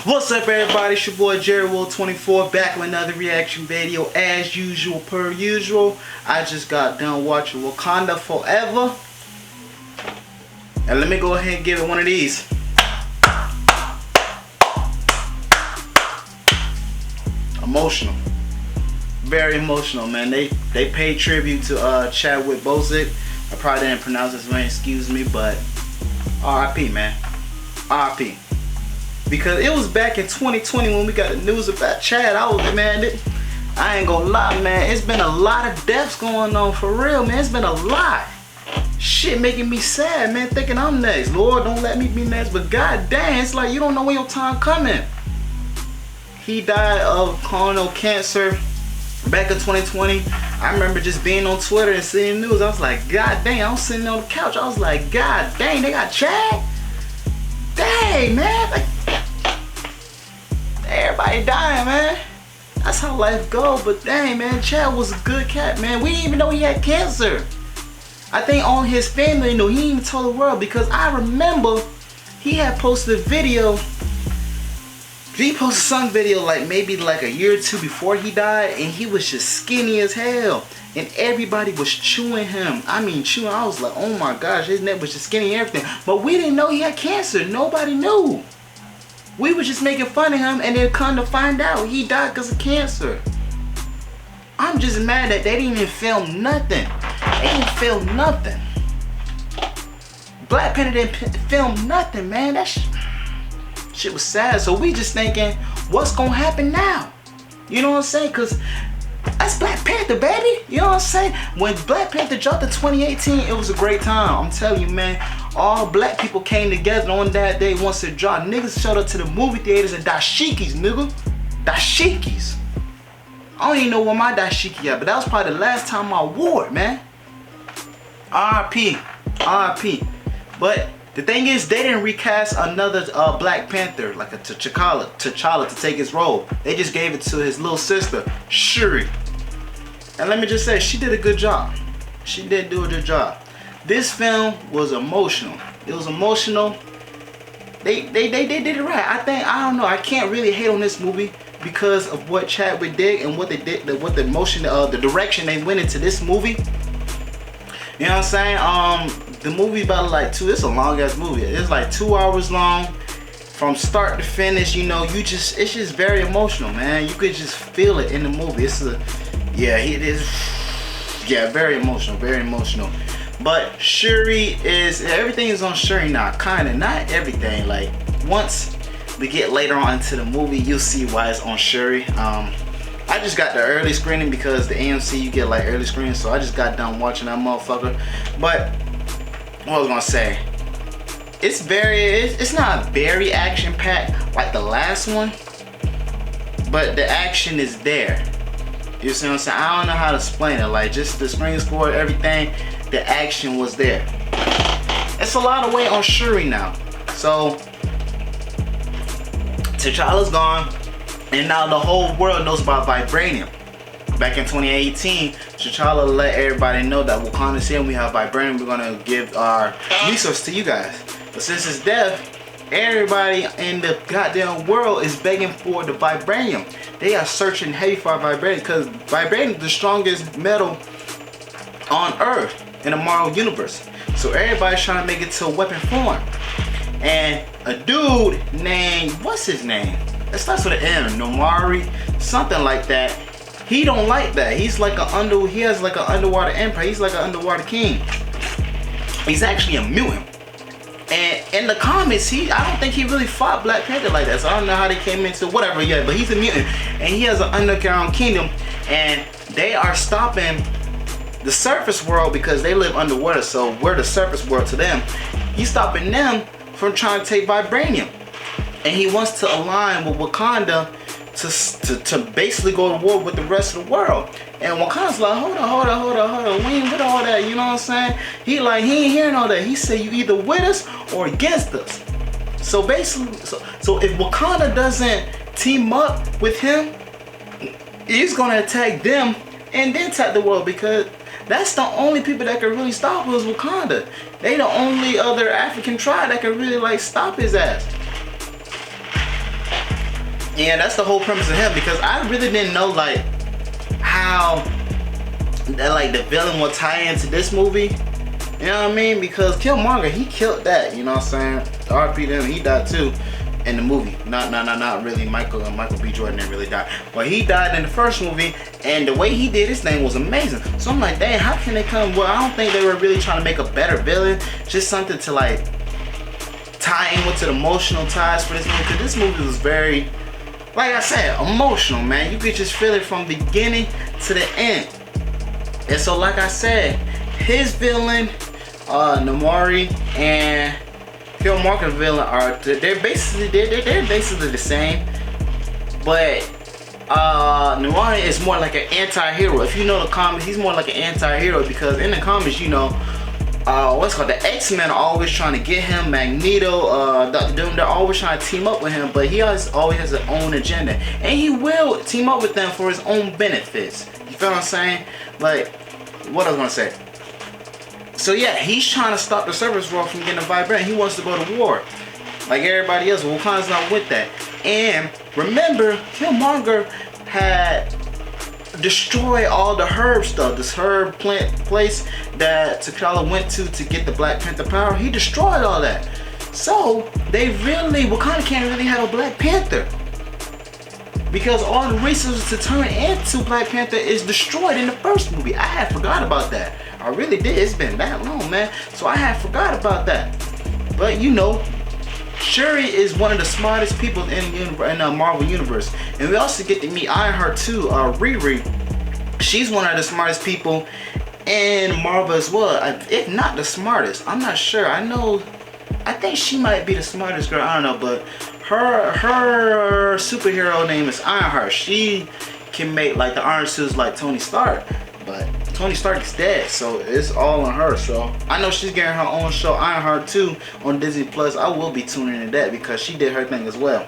What's up, everybody? It's your boy jerrywill24 back with another reaction video as usual, per usual. I just got done watching Wakanda Forever, and let me go ahead and give it one of these. Emotional, very emotional, man. They paid tribute to Chadwick. I probably didn't pronounce his name, excuse me, but R.I.P. man, R.I.P. Because it was back in 2020 when we got the news about Chad. I ain't gonna lie, man. It's been a lot of deaths going on for real, man. It's been a lot. Shit making me sad, man. Thinking I'm next. Lord, don't let me be next. But god dang, it's like you don't know when your time coming. He died of colon cancer back in 2020. I remember just being on Twitter and seeing the news. I was like, god dang, I was sitting on the couch. I was like, god dang, they got Chad? Dang, man. Like, everybody dying, man. That's how life go. But dang, man, Chad was a good cat, man. We didn't even know he had cancer. I think on his family knew. He didn't even tell the world, because I remember he had posted a video. He posted some video like maybe like a year or two before he died, and he was just skinny as hell. And everybody was chewing him. I mean chewing. I was like, oh my gosh, his neck was just skinny and everything. But we didn't know he had cancer. Nobody knew. We were just making fun of him, and then come to find out he died because of cancer. I'm just mad that they didn't even film nothing. They didn't film nothing. Black Panther didn't film nothing, man. That shit was sad. So we just thinking, what's gonna happen now? You know what I'm saying? Because that's Black Panther, baby. You know what I'm saying? When Black Panther dropped in 2018, it was a great time. I'm telling you, man. All black people came together on that day once it dropped. Niggas showed up to the movie theaters and dashikis, nigga. Dashikis. I don't even know where my dashiki at, but that was probably the last time I wore it, man. R.I.P. R.I.P. But the thing is, they didn't recast another Black Panther, like a T'Challa to take his role. They just gave it to his little sister, Shuri. And let me just say, she did a good job. She did do a good job. This film was emotional. It was emotional. They did it right. I don't know. I can't really hate on this movie because of what Chadwick did and what they did, what the emotion, the direction they went into this movie. You know what I'm saying? The movie about like it's a long ass movie. It's like 2 hours long from start to finish. You know, it's just very emotional, man. You could just feel it in the movie. It is very emotional, very emotional. But Shuri everything is on Shuri now, kinda, not everything. Like once we get later on into the movie, you'll see why it's on Shuri. I just got the early screening because the AMC, you get like early screening, so I just got done watching that motherfucker. But what I was gonna say, it's not very action packed like the last one, but the action is there. You see what I'm saying? I don't know how to explain it. Like just the screen score, everything, the action was there. It's a lot of weight on Shuri now. So T'Challa's gone, and now the whole world knows about vibranium. Back in 2018, T'Challa let everybody know that Wakanda's here and we have vibranium. We're gonna give our resource to you guys. But since his death, everybody in the goddamn world is begging for the vibranium. They are searching heavy for vibranium because vibranium is the strongest metal on Earth in the Marvel universe. So everybody's trying to make it to a weapon form. And a dude named, what's his name? It starts with an M, Nomari, something like that. He don't like that. He has like an underwater empire. He's like an underwater king. He's actually a mutant. And in the comics, I don't think he really fought Black Panther like that. So I don't know how they came into whatever yet, but he's a mutant. And he has an underground kingdom. And they are stopping the surface world because they live underwater. So we're the surface world to them. He's stopping them from trying to take vibranium. And he wants to align with Wakanda to basically go to war with the rest of the world. And Wakanda's like, hold on, we ain't with all that, you know what I'm saying? He ain't hearing all that. He said you either with us or against us. So basically, so if Wakanda doesn't team up with him, he's gonna attack them and then attack the world, because that's the only people that can really stop us, Wakanda. They the only other African tribe that can really like stop his ass. And that's the whole premise of him, because I really didn't know like how that like the villain will tie into this movie. You know what I mean? Because Killmonger, he killed that. You know what I'm saying? RP to him, he died too in the movie. Not really. Michael B. Jordan didn't really die, but he died in the first movie. And the way he did his thing was amazing. So I'm like, dang, how can they come? Well, I don't think they were really trying to make a better villain. Just something to like tie in with the emotional ties for this movie. Because this movie was very, like I said, emotional, man. You could just feel it from beginning to the end. And so, like I said, his villain, Namori, and Killmonger's villain are they're basically the same, but Namori is more like an anti-hero. If you know the comics, he's more like an anti-hero, because in the comics, you know, what's called the X-Men are always trying to get him. Magneto, they're always trying to team up with him, but he always has his own agenda, and he will team up with them for his own benefits. You feel what I'm saying? Like, what I was gonna say. So yeah, he's trying to stop the surface world from getting a vibrant. He wants to go to war, like everybody else. Wakanda's not with that. And remember, Killmonger had destroyed all the herb stuff. This herb plant place that T'Challa went to get the Black Panther power. He destroyed all that. So Wakanda can't really have a Black Panther, because all the resources to turn into Black Panther is destroyed in the first movie. I had forgot about that. I really did. It's been that long, man. So I had forgot about that. But you know, Shuri is one of the smartest people in the Marvel Universe. And we also get to meet Ironheart too, Riri. She's one of the smartest people in Marvel as well. If not the smartest. I'm not sure. I think she might be the smartest girl. I don't know, but her superhero name is Ironheart. She can make like the iron suits like Tony Stark, but Tony Stark is dead, so it's all on her. So I know she's getting her own show, Ironheart 2, on Disney Plus. I will be tuning into that because she did her thing as well.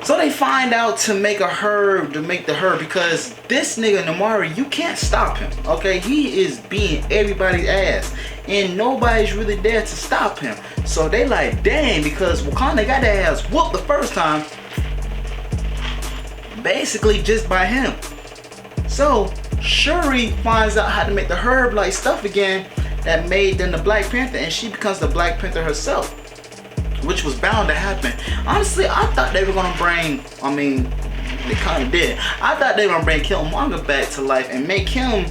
So they find out to make the herb, because this nigga Namori, you can't stop him, okay? He is beating everybody's ass, and nobody's really there to stop him. So they like, dang, because Wakanda got their ass whooped the first time, basically just by him. So Shuri finds out how to make the herb-like stuff again that made them the Black Panther, and she becomes the Black Panther herself, which was bound to happen. Honestly, I thought they were gonna bring, they kind of did. I thought they were gonna bring Killmonger back to life and make him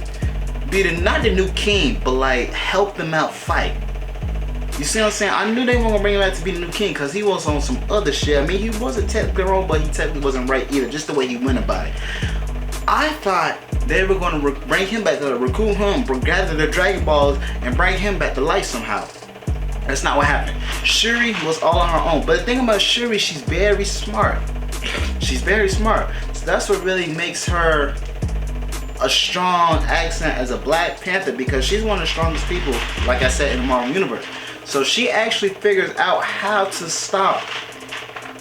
be not the new king, but like help them out fight. You see what I'm saying? I knew they weren't gonna bring him back to be the new king, because he was on some other shit. He wasn't technically wrong, but he technically wasn't right either, just the way he went about it. I thought they were gonna bring him back to recruit him, gather the Dragon Balls, and bring him back to life somehow. That's not what happened. Shuri was all on her own. But the thing about Shuri, she's very smart. She's very smart. So that's what really makes her a strong accent as a Black Panther, because she's one of the strongest people, like I said, in the Marvel Universe. So she actually figures out how to stop,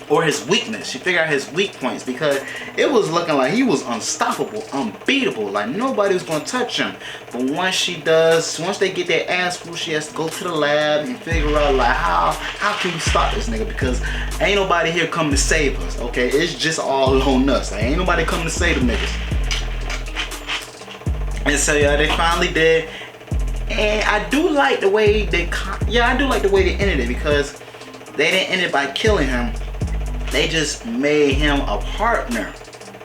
or his weakness. She figured out his weak points, because it was looking like he was unstoppable, unbeatable, like nobody was gonna touch him. But once they get their ass full, she has to go to the lab and figure out like how can we stop this nigga, because ain't nobody here coming to save us, okay? It's just all on us. Like, ain't nobody coming to save them niggas. And so yeah, they finally did. And I do like the way they ended it, because they didn't end it by killing him. They just made him a partner,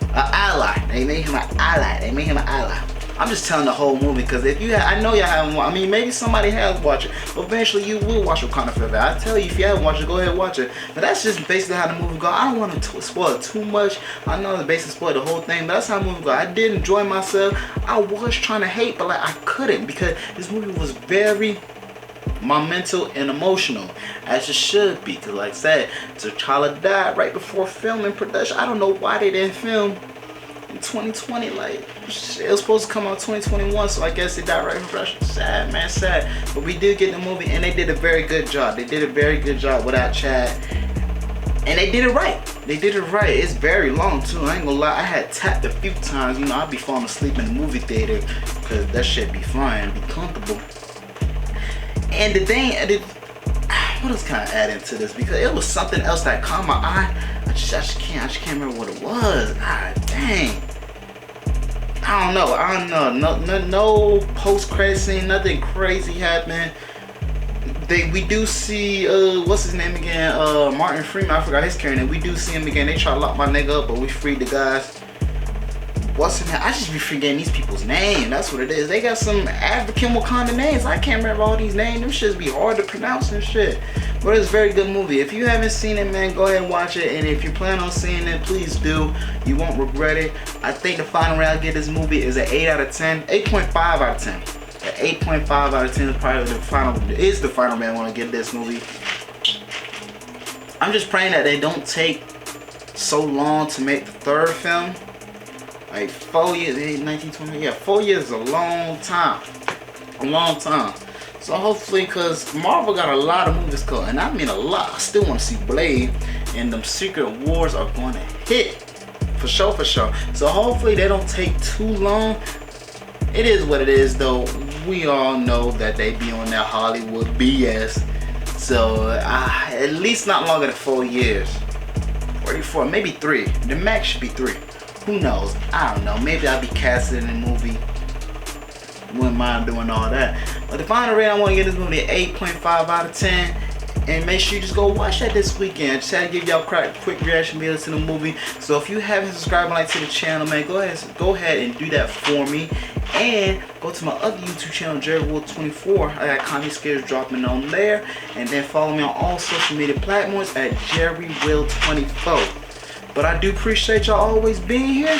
an ally. They made him an ally. I'm just telling the whole movie, because if you I know y'all haven't watched, maybe somebody has watched it, but eventually you will watch Wakanda Forever. I tell you, if you haven't watched it, go ahead and watch it. But that's just basically how the movie goes. I don't want to spoil it too much. I know the basically spoiled the whole thing, but that's how the movie goes. I did enjoy myself. I was trying to hate, but like I couldn't, because this movie was very momental and emotional, as it should be. Because like I said, T'Challa died right before filming production. I don't know why they didn't film in 2020. Like, it was supposed to come out 2021, so I guess they died right before production. Sad, man, sad. But we did get the movie, and they did a very good job. They did a very good job without Chad, and they did it right. They did it right. It's very long too. I ain't gonna lie. I had tapped a few times. You know, I'd be falling asleep in the movie theater, because that shit be fun, be comfortable. And the thing, what else can I add into this? Because it was something else that caught my eye. I just can't remember what it was. God dang. I don't know. No post-credit scene, nothing crazy happened. We do see what's his name again? Martin Freeman. I forgot his character. We do see him again. They try to lock my nigga up, but we freed the guys. What's his name? I just be forgetting these people's names. That's what it is. They got some African Wakanda names. I can't remember all these names. Them shits be hard to pronounce and shit. But it's a very good movie. If you haven't seen it, man, go ahead and watch it. And if you plan on seeing it, please do. You won't regret it. I think the final rating I give this movie is an 8 out of 10. 8.5 out of 10. An 8.5 out of 10 is probably the final rating I want to give this movie. I'm just praying that they don't take so long to make the third film. Like 4 years, 1920, yeah, 4 years is a long time. A long time. So hopefully, because Marvel got a lot of movies coming, and I mean a lot. I still want to see Blade, and them Secret Wars are going to hit. For sure, for sure. So hopefully they don't take too long. It is what it is, though. We all know that they be on that Hollywood BS. So at least not longer than 4 years. 44, maybe 3. The max should be 3. Who knows? I don't know. Maybe I'll be casted in a movie. Wouldn't mind doing all that. But the final rating I want to give this movie an 8.5 out of 10. And make sure you just go watch that this weekend. Just had to give y'all a quick reaction videos to the movie. So if you haven't subscribed like to the channel, man, go ahead and do that for me. And go to my other YouTube channel, jerrywill24. I got comedy scares dropping on there. And then follow me on all social media platforms at jerrywill24. But I do appreciate y'all always being here.